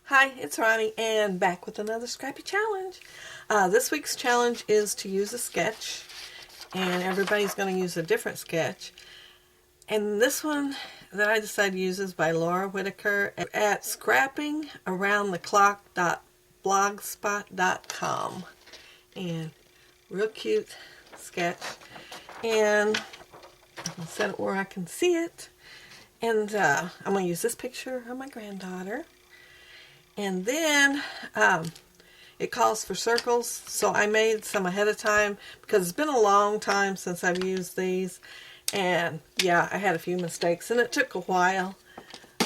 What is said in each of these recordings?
Hi, it's Ronnie, and back with another Scrappy challenge. This week's challenge is to use a sketch, and everybody's going to use a different sketch. And this one that I decided to use is by Laura Whitaker at scrappingaroundtheclock.blogspot.com. And real cute sketch. And I'll set it where I can see it. And I'm going to use this picture of my granddaughter. And then it calls for circles, so I made some ahead of time because it's been a long time since I've used these. And yeah, I had a few mistakes and it took a while,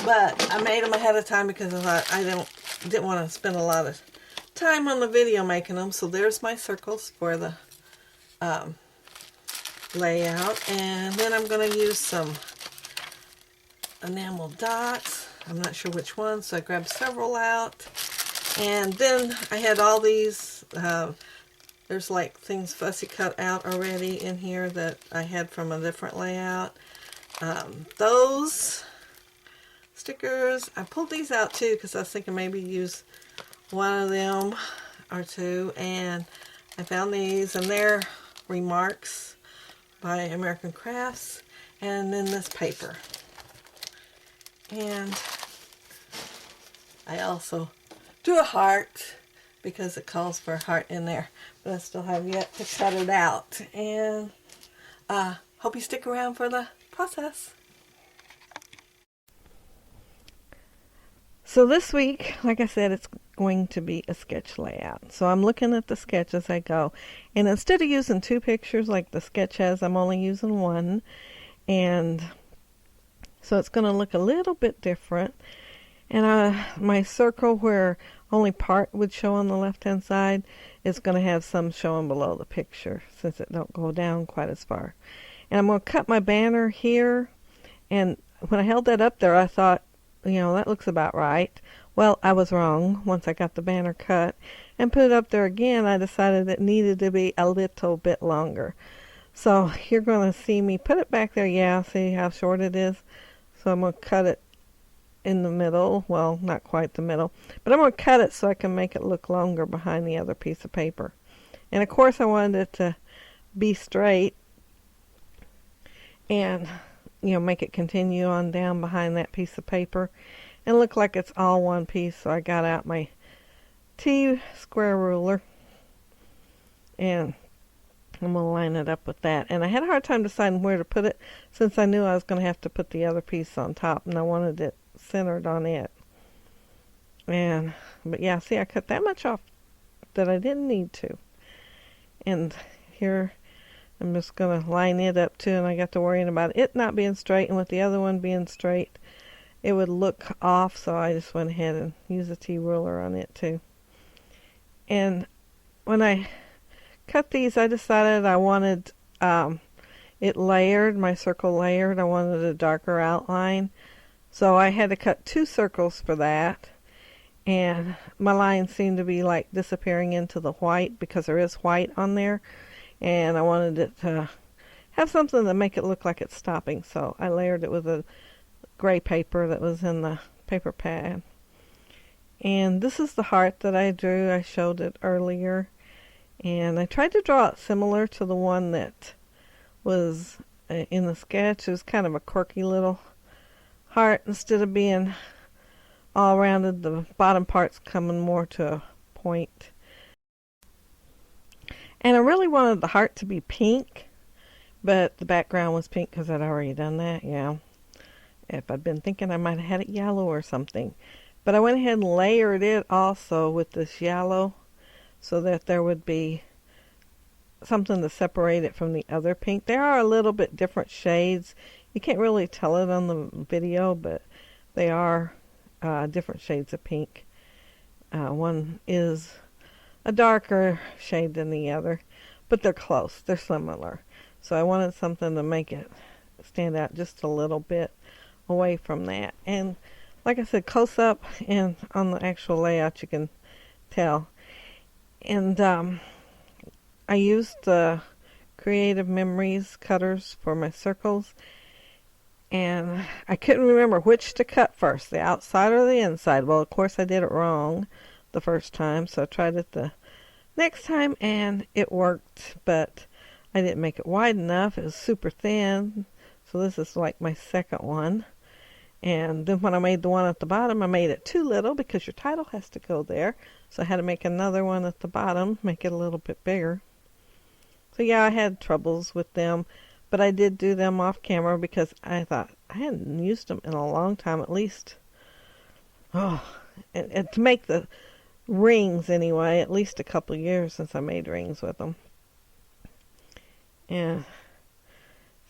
but I made them ahead of time because I didn't want to spend a lot of time on the video making them. So there's my circles for the layout. And then I'm going to use some enamel dots. I'm not sure which one, so I grabbed several out. And then I had all these, there's like things fussy cut out already in here that I had from a different layout. Those stickers, I pulled these out too because I was thinking maybe use one of them or two. And I found these, and they're remarks by American Crafts. And then this paper. And I also do a heart because it calls for a heart in there, but I still have yet to cut it out. And hope you stick around for the process. So this week, like I said, it's going to be a sketch layout. So I'm looking at the sketch as I go, and instead of using two pictures like the sketch has, I'm only using one. And so it's going to look a little bit different. And my circle where only part would show on the left hand side is going to have some showing below the picture since it don't go down quite as far. And I'm going to cut my banner here. And when I held that up there, I thought, that looks about right. Well, I was wrong. Once I got the banner cut and put it up there again, I decided it needed to be a little bit longer. So you're going to see me put it back there. Yeah, see how short it is? So I'm going to cut it in the middle. Well, not quite the middle. But I'm going to cut it so I can make it look longer behind the other piece of paper. And of course I wanted it to be straight and, make it continue on down behind that piece of paper and look like it's all one piece. So I got out my T-square ruler and I'm going to line it up with that. And I had a hard time deciding where to put it since I knew I was going to have to put the other piece on top, and I wanted it centered on it. But yeah, see, I cut that much off that I didn't need to. And here I'm just going to line it up too, and I got to worrying about it not being straight, and with the other one being straight, it would look off, so I just went ahead and used a T-ruler on it too. And when I cut these, I decided I wanted it layered, my circle layered. I wanted a darker outline. So I had to cut two circles for that. And my lines seemed to be like disappearing into the white because there is white on there. And I wanted it to have something to make it look like it's stopping. So I layered it with a gray paper that was in the paper pad. And this is the heart that I drew. I showed it earlier. And I tried to draw it similar to the one that was in the sketch. It was kind of a quirky little heart. Instead of being all rounded, the bottom part's coming more to a point. And I really wanted the heart to be pink, but the background was pink because I'd already done that, yeah. If I'd been thinking, I might have had it yellow or something. But I went ahead and layered it also with this yellow, so that there would be something to separate it from the other pink. They are a little bit different shades. You can't really tell it on the video, but they are different shades of pink. One is a darker shade than the other, but they're close. They're similar. So I wanted something to make it stand out just a little bit away from that. And like I said, close up and on the actual layout you can tell. And I used the Creative Memories cutters for my circles. And I couldn't remember which to cut first, the outside or the inside. Well, of course I did it wrong the first time, so I tried it the next time and it worked, but I didn't make it wide enough. It was super thin, so this is like my second one. And then when I made the one at the bottom, I made it too little because your title has to go there. So I had to make another one at the bottom, make it a little bit bigger. So yeah, I had troubles with them, but I did do them off camera because I thought I hadn't used them in a long time, at least. Oh, and to make the rings anyway, at least a couple years since I made rings with them. And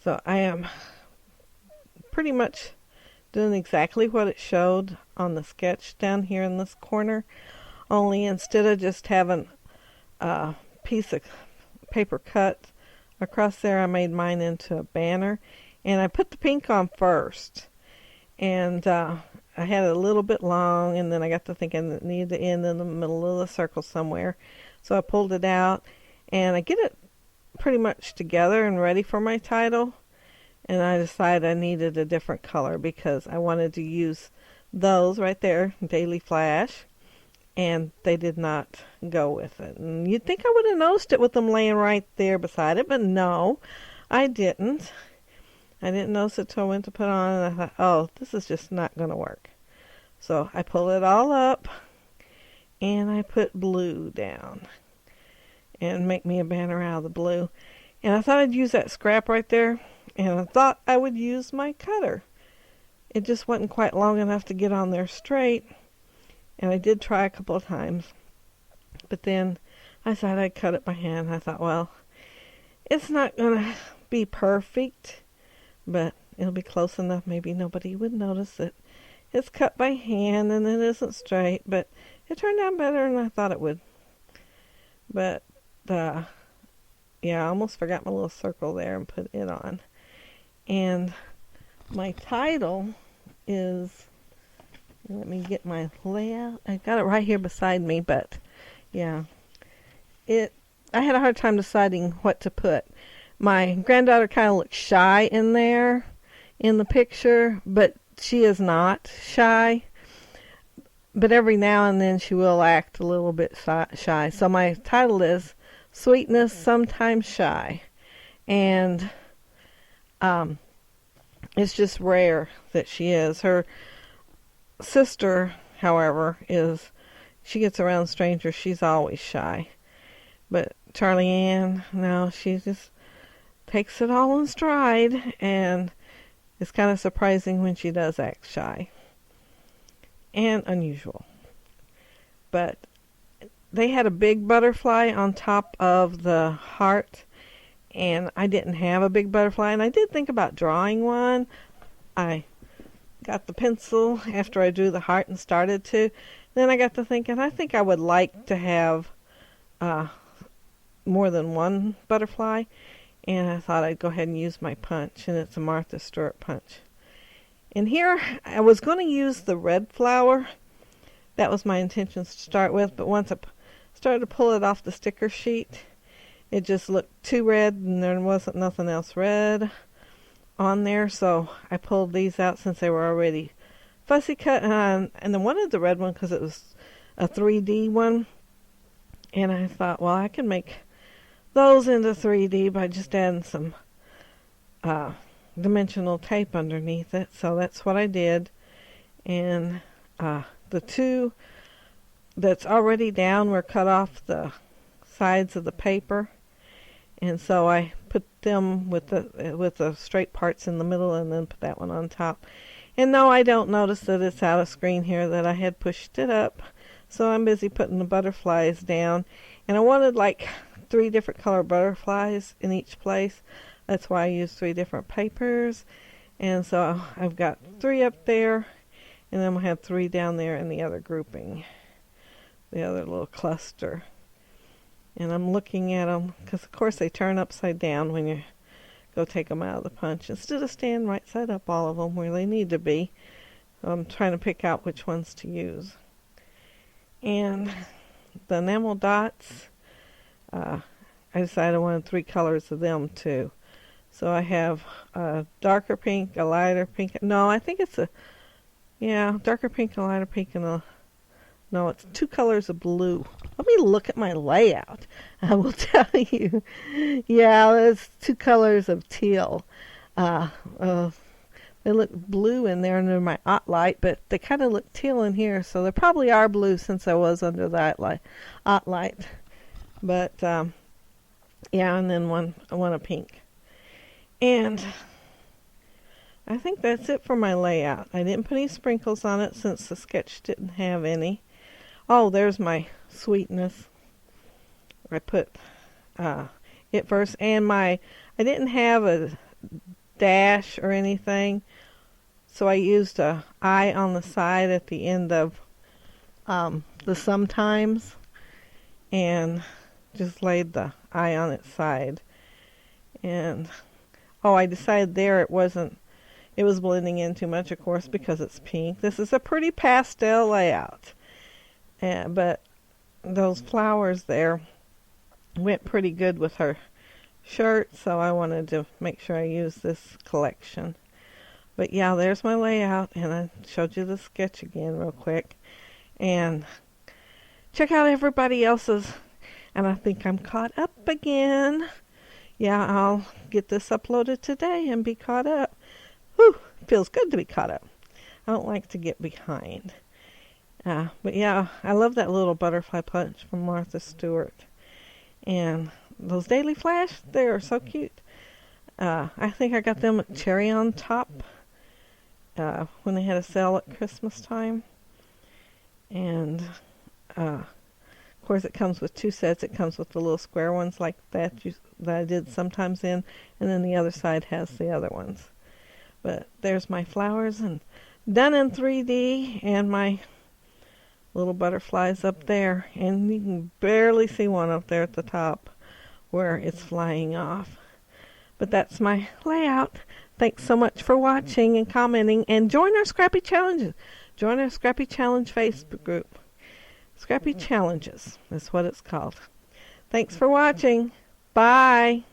so I am pretty much doing exactly what it showed on the sketch down here in this corner, only instead of just having a piece of paper cut across there, I made mine into a banner, and I put the pink on first, and I had it a little bit long, and then I got to thinking it needed to end in the middle of the circle somewhere, so I pulled it out, and I get it pretty much together and ready for my title, and I decided I needed a different color because I wanted to use those right there, Daily Flash, and they did not go with it. And you'd think I would have noticed it with them laying right there beside it, but no, I didn't. I didn't notice it till I went to put on, and I thought, oh, this is just not going to work. So I pull it all up, and I put blue down, and make me a banner out of the blue. And I thought I'd use that scrap right there, and I thought I would use my cutter. It just wasn't quite long enough to get on there straight. And I did try a couple of times, but then I decided I'd cut it by hand. I thought, well, it's not going to be perfect, but it'll be close enough. Maybe nobody would notice it. It's cut by hand and it isn't straight, but it turned out better than I thought it would. But, yeah, I almost forgot my little circle there and put it on. And my title is... Let me get my layout. I got it right here beside me, but yeah. I had a hard time deciding what to put. My granddaughter kind of looks shy in there in the picture, but she is not shy. But every now and then she will act a little bit shy. So my title is Sweetness Sometimes Shy. And it's just rare that she is. Her sister, however, she gets around strangers. She's always shy. But Charlie Ann, no, she just takes it all in stride, and it's kind of surprising when she does act shy and unusual. But they had a big butterfly on top of the heart, and I didn't have a big butterfly, and I did think about drawing one. I got the pencil after I drew the heart and started to. Then I got to thinking, I think I would like to have more than one butterfly, and I thought I'd go ahead and use my punch, and it's a Martha Stewart punch. And here I was going to use the red flower. That was my intentions to start with, but once I started to pull it off the sticker sheet, it just looked too red, and there wasn't nothing else red on there, so I pulled these out since they were already fussy cut, and I wanted the red one because it was a 3D one, and I thought, well, I can make those into 3D by just adding some dimensional tape underneath it. So that's what I did, and the two that's already down were cut off the sides of the paper, and so I put them with the straight parts in the middle, and then put that one on top. And no, I don't notice that it's out of screen here, that I had pushed it up. So I'm busy putting the butterflies down, and I wanted like 3 different color butterflies in each place. That's why I used 3 different papers, and so I've got 3 up there, and then we'll have 3 down there in the other grouping, the other little cluster. And I'm looking at them, because of course they turn upside down when you go take them out of the punch, instead of staying right side up, all of them where they need to be. So I'm trying to pick out which ones to use. And the enamel dots, I decided I wanted 3 colors of them too. So I have a darker pink, a lighter pink. No, I think it's darker pink, a lighter pink, and no, it's two colors of blue. Let me look at my layout. I will tell you. Yeah, it's two colors of teal. Uh, uh, they look blue in there under my OttLite, but they kind of look teal in here, so they probably are blue since I was under that OttLite. But and then one of pink. And I think that's it for my layout. I didn't put any sprinkles on it since the sketch didn't have any. Oh, there's my sweetness. I put it first, and I didn't have a dash or anything, so I used a I on the side at the end of the sometimes, and just laid the I on its side. And I decided there it was blending in too much, of course, because it's pink. This is a pretty pastel layout. But those flowers there went pretty good with her shirt, so I wanted to make sure I used this collection. But yeah, there's my layout, and I showed you the sketch again real quick. And check out everybody else's, and I think I'm caught up again. Yeah, I'll get this uploaded today and be caught up. Whew, feels good to be caught up. I don't like to get behind. But yeah, I love that little butterfly punch from Martha Stewart. And those Daily Flash, they are so cute. I think I got them at Cherry on Top when they had a sale at Christmas time. And of course it comes with two sets. It comes with the little square ones like that I did sometimes in, and then the other side has the other ones. But there's my flowers and done in 3D, and my little butterflies up there, and you can barely see one up there at the top where it's flying off. But that's my layout. Thanks so much for watching and commenting, and join our Scrappy Challenges. Join our Scrappy Challenge Facebook group. Scrappy Challenges is what it's called. Thanks for watching. Bye.